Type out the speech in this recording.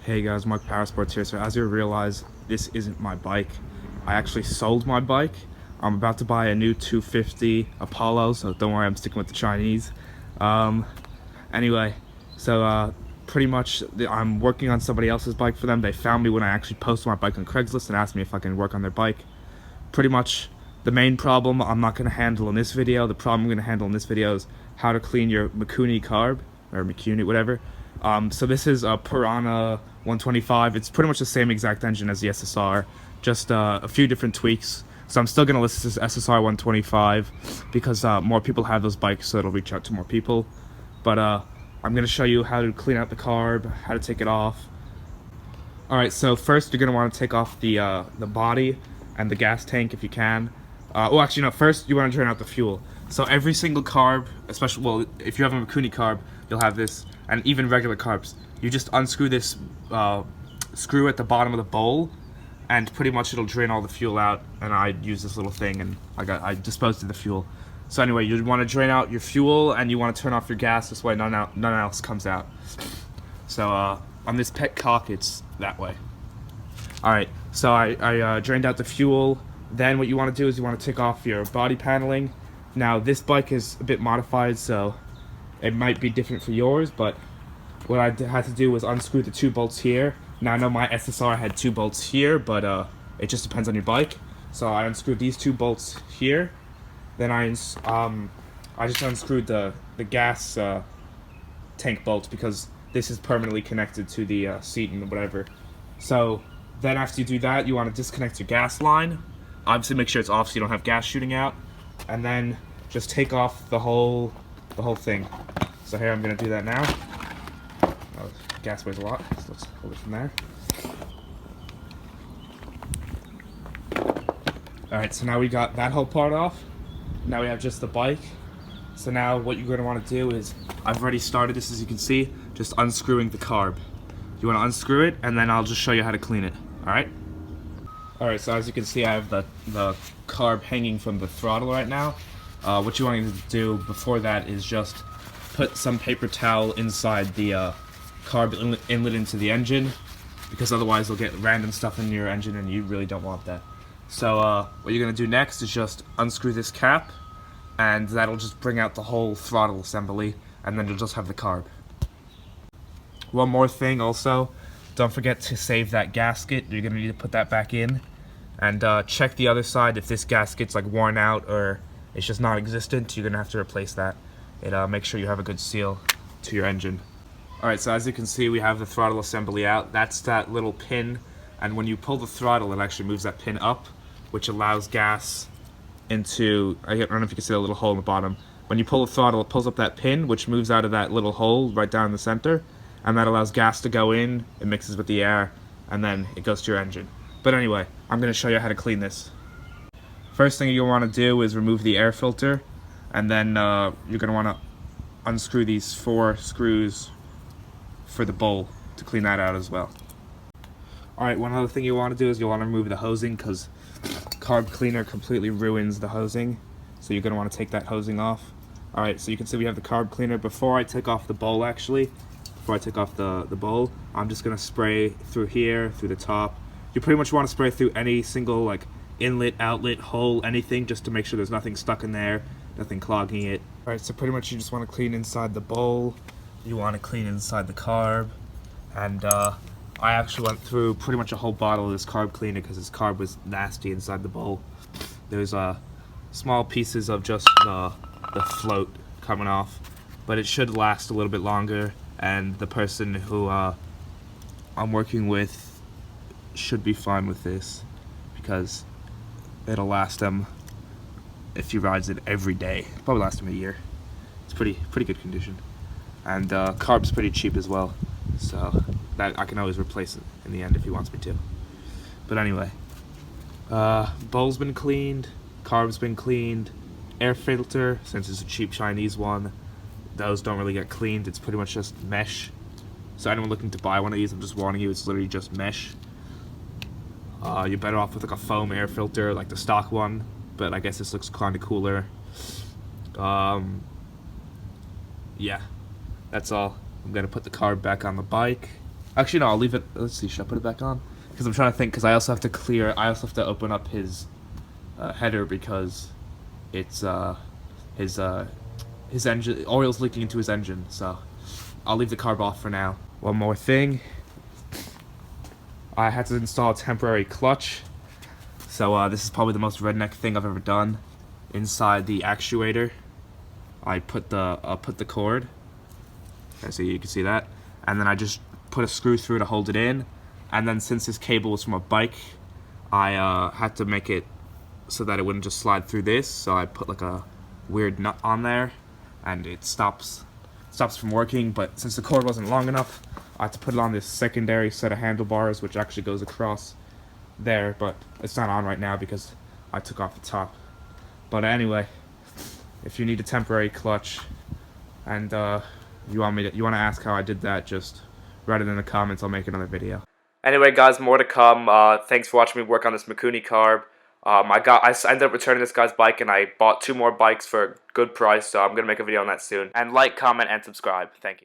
Hey guys, MarkPowersports here. So as you realize, this isn't my bike. I actually sold my bike. I'm about to buy a new 250 Apollo, so don't worry, I'm sticking with the Chinese. Anyway, so pretty much I'm working on somebody else's bike for them. They found me when I actually posted my bike on Craigslist and asked me if I can work on their bike. Pretty much the main problem I'm not going to handle in this video. The problem I'm going to handle in this video is how to clean your Mikuni Carb, or Mikuni, whatever. So this is a Piranha 125. It's pretty much the same exact engine as the SSR, just a few different tweaks. So I'm still going to list this SSR 125 because more people have those bikes, so it'll reach out to more people. But I'm going to show you how to clean out the carb, how to take it off. Alright, so first you're going to want to take off the body and the gas tank if you can. Actually no, first you want to drain out the fuel. So every single carb, especially, well, if you have a Mikuni Carb, you'll have this, and even regular carbs, you just unscrew this screw at the bottom of the bowl, and pretty much it'll drain all the fuel out. And I use this little thing, and I disposed of the fuel. So anyway, you want to drain out your fuel, and you want to turn off your gas. This way, none else comes out. So on this petcock, it's that way. All right. So I drained out the fuel. Then what you want to do is you want to take off your body paneling. Now this bike is a bit modified, so it might be different for yours, but what I had to do was unscrew the 2 bolts here. Now I know my SSR had 2 bolts here, but it just depends on your bike. So I unscrewed these 2 bolts here. Then I just unscrewed the gas tank bolt because this is permanently connected to the seat and whatever. So then after you do that, you want to disconnect your gas line. Obviously make sure it's off so you don't have gas shooting out. And then just take off the whole thing. So here I'm going to do that now. Oh, gas weighs a lot, so let's hold it from there. Alright, so now we got that whole part off. Now we have just the bike. So now what you're going to want to do is, I've already started this as you can see, just unscrewing the carb. You want to unscrew it, and then I'll just show you how to clean it. Alright? Alright, so as you can see, I have the carb hanging from the throttle right now. What you want to do before that is just put some paper towel inside the carb inlet into the engine, because otherwise you'll get random stuff in your engine and you really don't want that. So what you're going to do next is just unscrew this cap, and that'll just bring out the whole throttle assembly, and then you'll just have the carb. One more thing also, don't forget to save that gasket. You're going to need to put that back in, and check the other side. If this gasket's like worn out or it's just non-existent, you're going to have to replace that. Make sure you have a good seal to your engine. Alright, so as you can see, we have the throttle assembly out. That's that little pin, and when you pull the throttle, it actually moves that pin up, which allows gas into, I don't know if you can see that little hole in the bottom. When you pull the throttle, it pulls up that pin, which moves out of that little hole right down in the center, and that allows gas to go in, it mixes with the air, and then it goes to your engine. But anyway, I'm going to show you how to clean this. First thing you'll want to do is remove the air filter, and then you're going to want to unscrew these 4 screws for the bowl to clean that out as well. Alright, one other thing you want to do is you'll want to remove the hosing, because carb cleaner completely ruins the hosing, so you're going to want to take that hosing off. Alright, so you can see we have the carb cleaner. Before I take off the bowl, before I take off the bowl, I'm just going to spray through here, through the top. You pretty much want to spray through any single like inlet, outlet, hole, anything, just to make sure there's nothing stuck in there, nothing clogging it. Alright, so pretty much you just want to clean inside the bowl, you want to clean inside the carb, and I actually went through pretty much a whole bottle of this carb cleaner because this carb was nasty inside the bowl. There's small pieces of just the float coming off, but it should last a little bit longer, and the person who I'm working with should be fine with this because it'll last them, if he rides it every day, probably last him a year. It's pretty good condition, and carb's pretty cheap as well, so that I can always replace it in the end if he wants me to. But anyway, bowl's been cleaned, carb's been cleaned, air filter, since it's a cheap Chinese one, those don't really get cleaned. It's pretty much just mesh. So anyone looking to buy one of these, I'm just warning you, it's literally just mesh. You're better off with like a foam air filter like the stock one, but I guess this looks kind of cooler. yeah, that's all. I'm gonna put the carb back on the bike. Actually, no, I'll leave it. Let's see, should I put it back on? Because I'm trying to think. Because I also have to open up his header because it's his engine oil's leaking into his engine. So I'll leave the carb off for now. One more thing. I had to install a temporary clutch. So this is probably the most redneck thing I've ever done. Inside the actuator, I put the cord. So you can see that, and then I just put a screw through to hold it in. And then since this cable was from a bike, I had to make it so that it wouldn't just slide through this. So I put like a weird nut on there, and it stops from working. But since the cord wasn't long enough, I had to put it on this secondary set of handlebars, which actually goes across there, but it's not on right now because I took off the top. But anyway, if you need a temporary clutch and you want to ask how I did that, just write it in the comments. I'll make another video. Anyway, guys, more to come. Thanks for watching me work on this Mikuni Carb. I ended up returning this guy's bike, and I bought 2 more bikes for a good price, so I'm gonna make a video on that soon. And like, comment, and subscribe. Thank you.